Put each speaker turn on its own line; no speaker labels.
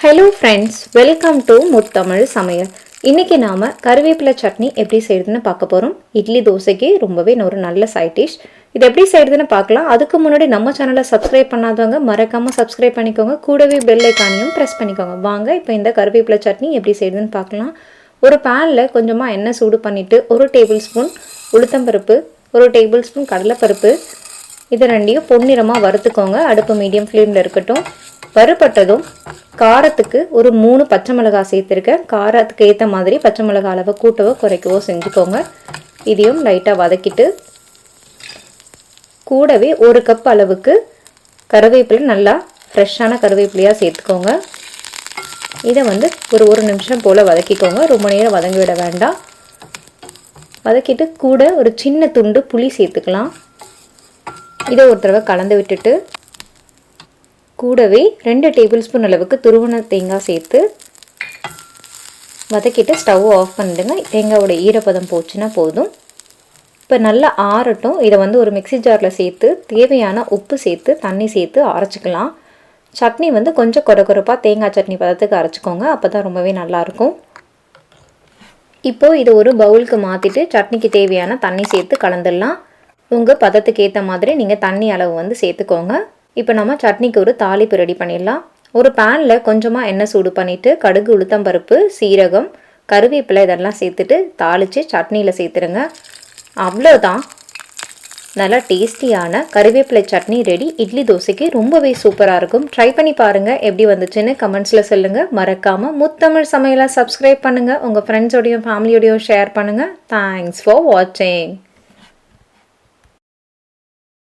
Hello friends, welcome to Muthamizh Samayal. இன்னைக்கு நாம கருவேப்பிலை சட்னி எப்படி செய்யறதுன்னு பார்க்க போறோம். இட்லி தோசைக்கு ரொம்பவே ஒரு நல்ல சைட் டிஷ். இது எப்படி செய்யறதுன்னு பார்க்கலாம். அதுக்கு முன்னாடி நம்ம சேனலை சப்ஸ்கிரைப் பண்ணாதவங்க மறக்காம சப்ஸ்கிரைப் பண்ணிக்கோங்க. கூடவே பெல் ஐகானையும் பிரஸ் பண்ணிக்கோங்க. வாங்க இப்போ இந்த கருவேப்பிலை சட்னி எப்படி செய்யறதுன்னு பார்க்கலாம். ஒரு panல கொஞ்சமா எண்ணெய் சூடு பண்ணிட்டு 1 டேபிள்ஸ்பூன் உளுத்தம்பருப்பு, 1 டேபிள்ஸ்பூன் கடலைப்பருப்பு இது ரெண்டையும் பொன்னிறமா வறுத்துக்கோங்க. அடுப்பு மீடியம் ஃப்ளேம்ல இருக்கட்டும். வறுபட்டதும் காரத்துக்கு ஒரு 3 பச்சை மிளகாய் சேர்த்துருக்கேன். காரத்துக்கு ஏற்ற மாதிரி பச்சை மிளகாய் அளவை கூட்டவோ குறைக்கவோ செஞ்சுக்கோங்க. இதையும் லைட்டாக வதக்கிட்டு கூடவே 1 கப் அளவுக்கு கருவேப்பிலை நல்லா ஃப்ரெஷ்ஷான கருவேப்பிலையாக சேர்த்துக்கோங்க. இதை ஒரு நிமிஷம் போல் வதக்கிக்கோங்க. ரொம்ப நேரம் வதங்கி விட வேண்டாம். வதக்கிட்டு கூட ஒரு சின்ன துண்டு புளி சேர்த்துக்கலாம். இதை ஒரு தடவை கலந்து விட்டுட்டு கூடவே 2 டேபிள்ஸ்பூன் அளவுக்கு துருவன தேங்காய் சேர்த்து வதக்கிட்டு ஸ்டவ் ஆஃப் பண்ணிடுங்க. தேங்காயோட ஈரப்பதம் போச்சுன்னா போதும். இப்போ நல்லா ஆறட்டும். இதை ஒரு மிக்ஸி ஜாரில் சேர்த்து தேவையான உப்பு சேர்த்து தண்ணி சேர்த்து அரைச்சிக்கலாம். சட்னி கொஞ்சம் கொரகொரப்பாக தேங்காய் சட்னி பதத்துக்கு அரைச்சிக்கோங்க. அப்போ தான் ரொம்பவே நல்லாயிருக்கும். இப்போது இதை ஒரு பவுலுக்கு மாற்றிட்டு சட்னிக்கு தேவையான தண்ணி சேர்த்து கலந்துடலாம். உங்கள் பதத்துக்கு ஏற்ற மாதிரி நீங்கள் தண்ணி அளவு சேர்த்துக்கோங்க. இப்போ நம்ம சட்னிக்கு ஒரு தாளிப்பு ரெடி பண்ணிடலாம். ஒரு பேனில் கொஞ்சமாக எண்ணெய் சூடு பண்ணிவிட்டு கடுகு, உளுத்தம்பருப்பு, சீரகம், கருவேப்பிலை இதெல்லாம் சேர்த்துட்டு தாளித்து சட்னியில் சேர்த்துருங்க. அவ்வளோதான், நல்லா டேஸ்டியான கருவேப்பிலை சட்னி ரெடி. இட்லி தோசைக்கு ரொம்பவே சூப்பராக இருக்கும். ட்ரை பண்ணி பாருங்கள். எப்படி வந்துச்சுன்னு கமெண்ட்ஸில் சொல்லுங்கள். மறக்காமல் முத்தமிழ் சமையலை சப்ஸ்கிரைப் பண்ணுங்கள். உங்கள் ஃப்ரெண்ட்ஸோடையும் ஃபேமிலியோடையும் ஷேர் பண்ணுங்கள். தேங்க்ஸ் ஃபார் வாட்சிங்.